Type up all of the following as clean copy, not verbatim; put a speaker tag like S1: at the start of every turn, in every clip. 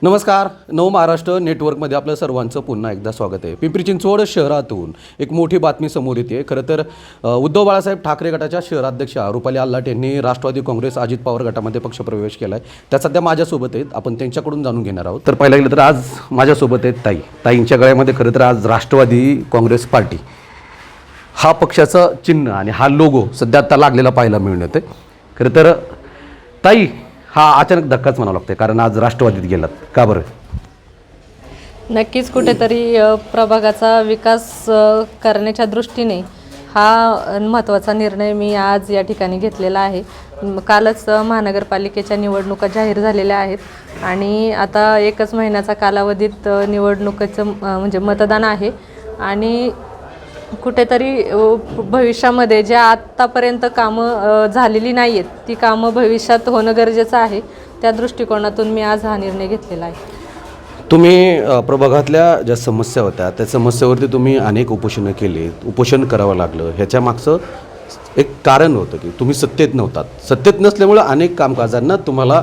S1: नमस्कार. नव महाराष्ट्र नेटवर्कमध्ये आपलं सर्वांचं पुन्हा एकदा स्वागत आहे. पिंपरी चिंचवड शहरातून एक मोठी बातमी समोर येते. खरं तर उद्धव बाळासाहेब ठाकरे गटाच्या शहराध्यक्षा रुपाली आल्हाट यांनी राष्ट्रवादी काँग्रेस अजित पवार गटामध्ये पक्षप्रवेश केला आहे. त्या सध्या माझ्यासोबत आहेत. आपण त्यांच्याकडून जाणून घेणार आहोत. तर पहिला गेलं तर आज माझ्यासोबत आहेत ताईंच्या गळ्यामध्ये खरं तर आज राष्ट्रवादी काँग्रेस पार्टी हा पक्षाचं चिन्ह आणि हा लोगो सध्या आता लागलेला पाहायला मिळून येते. खरं तर ताई, हा अचानक धक्काच म्हणावं लागतं, कारण आज राष्ट्रवादीत गेलात, का बरं?
S2: नक्कीच कुठेतरी प्रभागाचा विकास करण्याच्या दृष्टीने हा महत्त्वाचा निर्णय मी आज या ठिकाणी घेतलेला आहे. कालच महानगरपालिकेच्या निवडणुका जाहीर झालेल्या आहेत आणि आता एकच महिन्याचा कालावधीत निवडणुकीचं म्हणजे मतदान आहे आणि कुठेतरी भविष्यामध्ये ज्या आत्तापर्यंत कामं झालेली नाही आहेत ती कामं भविष्यात होणं गरजेचं आहे. त्या दृष्टिकोनातून मी आज हा निर्णय घेतलेला आहे.
S1: तुम्ही प्रभागातल्या ज्या समस्या होत्या त्या समस्येवरती तुम्ही अनेक उपोषणं केली, उपोषण करावं लागलं. ह्याच्या मागचं एक कारण होतं की तुम्ही सत्तेत नव्हतात. सत्तेत नसल्यामुळं अनेक कामकाजांना तुम्हाला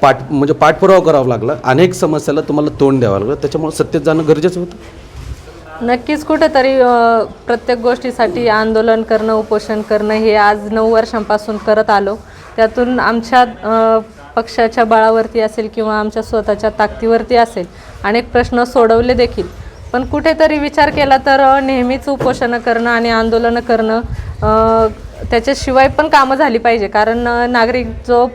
S1: पाठपुरावा करावा लागला, अनेक समस्याला तुम्हाला तोंड द्यावं लागलं. त्याच्यामुळे सत्तेत जाणं गरजेचं होतं.
S2: नक्कीच कुठेतरी प्रत्येक गोष्टीसाठी आंदोलन करणं, उपोषण करणं हे आज 9 वर्षांपासून करत आलो. त्यातून आमच्या पक्षाच्या बळावरती असेल किंवा आमच्या स्वतःच्या ताकदीवरती असेल अनेक प्रश्न सोडवले देखील. पण कुठेतरी विचार केला तर नेहमीच उपोषणं करणं आणि आंदोलनं करणं त्याच्याशिवाय पण कामं झाली पाहिजे. कारण नागरिक जो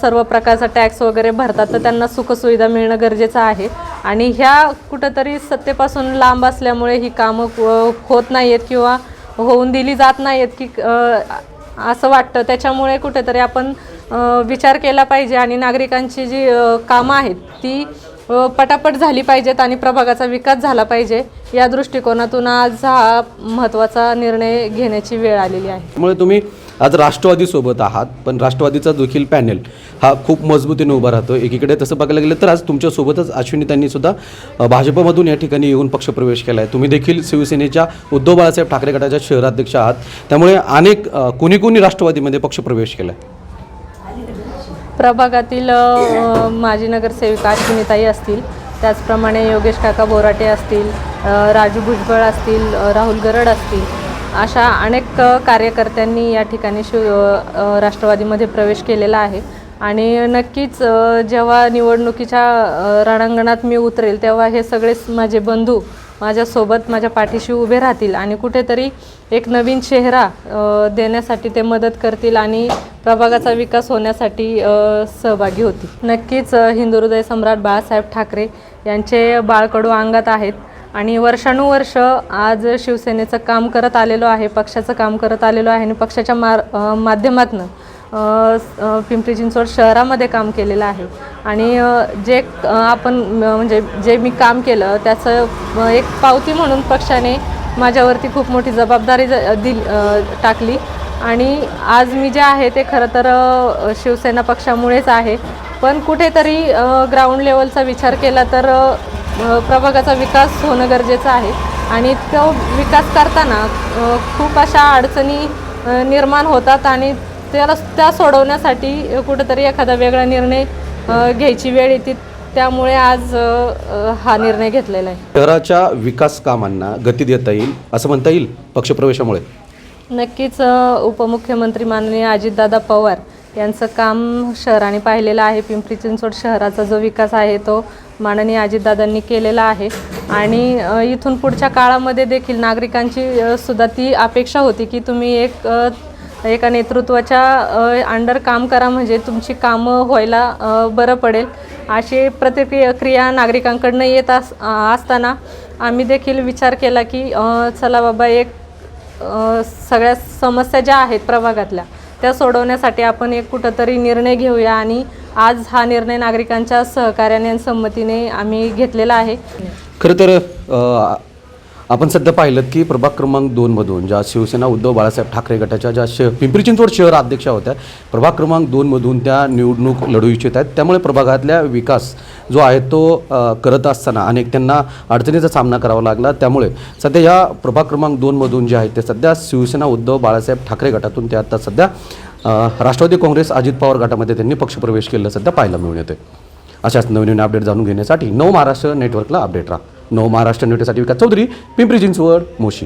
S2: सर्व प्रकारचा टॅक्स वगैरे भरतात तर त्यांना सुखसुविधा मिळणं गरजेचं आहे आणि ह्या कुठंतरी सत्तेपासून लांब असल्यामुळे ही कामं होत नाही आहेत किंवा होऊन दिली जात नाही आहेत की असं वाटतं. त्याच्यामुळे कुठेतरी आपण विचार केला पाहिजे आणि नागरिकांची जी कामं आहेत ती पटापट झाली पाहिजेत आणि प्रभागाचा विकास झाला पाहिजे. या दृष्टिकोनातून आज हा महत्त्वाचा निर्णय घेण्याची वेळ आलेली आहे.
S1: त्यामुळे तुम्ही आज राष्ट्रवादीसोबत आहात, पण राष्ट्रवादीचा देखील पॅनेल हा खूप मजबूतीने उभा राहतो. एकीकडे तसं बघायला गेलं तर आज तुमच्यासोबतच अश्विनीताईंनी सुद्धा भाजपमधून या ठिकाणी येऊन पक्षप्रवेश केला आहे. तुम्ही देखील शिवसेनेच्या उद्धव बाळासाहेब ठाकरे गटाच्या शहराध्यक्ष आहात. त्यामुळे अनेक कोणी राष्ट्रवादीमध्ये पक्षप्रवेश केला आहे.
S2: प्रभागातील माजी नगरसेविका अश्विनीताई असतील, त्याचप्रमाणे योगेश काका बोराटे असतील, राजू भुजबळ असतील, राहुल गरड असतील, अशा अनेक कार्यकर्त्यांनी या ठिकाणी राष्ट्रवादीमध्ये प्रवेश केलेला आहे. आणि नक्कीच जेव्हा निवडणुकीच्या रणांगणात मी उतरेल तेव्हा हे सगळेच माझे बंधू माझ्यासोबत माझ्या पाठीशी उभे राहतील आणि कुठेतरी एक नवीन चेहरा देण्यासाठी ते मदत करतील आणि प्रभागाचा विकास होण्यासाठी सहभागी होतील. नक्कीच हिंदुहृदय सम्राट बाळासाहेब ठाकरे यांचे बाळकडू अंगात आहेत आणि वर्षानुवर्ष आज शिवसेनेचं काम करत आलेलो आहे, पक्षाचं काम करत आलेलो आहे आणि पक्षाच्या माध्यमातून पिंपरी चिंचवड शहरामध्ये काम केलेलं आहे आणि जे आपण म्हणजे जे मी काम केलं त्याचं एक पावती म्हणून पक्षाने माझ्यावरती खूप मोठी जबाबदारी टाकली आणि आज मी जे आहे ते खरं तर शिवसेना पक्षामुळेच आहे. पण कुठेतरी ग्राउंड लेवलचा विचार केला तर प्रभागाचा विकास होणं गरजेचं आहे आणि तो विकास करताना खूप अशा अडचणी निर्माण होतात आणि त्या सोडवण्यासाठी कुठेतरी एखादा वेगळा निर्णय घ्यायची वेळ येते. त्यामुळे आज हा निर्णय घेतलेला आहे.
S1: शहराच्या विकास कामांना गती देता येईल असं म्हणता येईल पक्षप्रवेशामुळे.
S2: नक्कीच उपमुख्यमंत्री माननीय अजितदादा पवार यांचं काम शहराने पाहिलेलं आहे. पिंपरी चिंचवड शहराचा जो विकास आहे तो माननीय अजितदादांनी केलेला आहे आणि इथून पुढच्या काळामध्ये देखील नागरिकांची सुद्धा ती अपेक्षा होती की तुम्ही एका नेतृत्वाच्या अंडर काम करा म्हणजे तुमची कामं व्हायला बरं पडेल. अशी प्रतिक्रिया नागरिकांकडनं येत असताना आम्ही देखील विचार केला की चला बाबा सगळ्या समस्या ज्या आहेत प्रभागातल्या त्या सोडवण्यासाठी आपण एक कुठंतरी निर्णय घेऊया आणि आज हा निर्णय नागरिकांच्या सहकार्याने आणि संमतीने आम्ही घेतलेला आहे.
S1: खरं तर आपण सध्या पाहिलं की प्रभाग क्रमांक 2मधून ज्या शिवसेना उद्धव बाळासाहेब ठाकरे गटाच्या ज्या पिंपरी चिंचवड शहर अध्यक्षा होत्या, प्रभाग क्रमांक 2मधून त्या निवडणूक लढू इच्छित आहेत. त्यामुळे प्रभागातल्या विकास जो आहे तो करत असताना अनेक त्यांना अडचणीचा सामना करावा लागला. त्यामुळे सध्या या प्रभाग क्रमांक 2मधून जे आहेत ते सध्या शिवसेना उद्धव बाळासाहेब ठाकरे गटातून ते आता सध्या राष्ट्रवादी काँग्रेस अजित पवार गटामध्ये त्यांनी पक्षप्रवेश केलेला सध्या पाहायला मिळून येते. अशाच नवीन अपडेट जाणून घेण्यासाठी नव महाराष्ट्र नेटवर्कला अपडेट राहा. नव महाराष्ट्र नेटवर्कसाठी विकास चौधरी, पिंपरी चिंचवड, मोशी.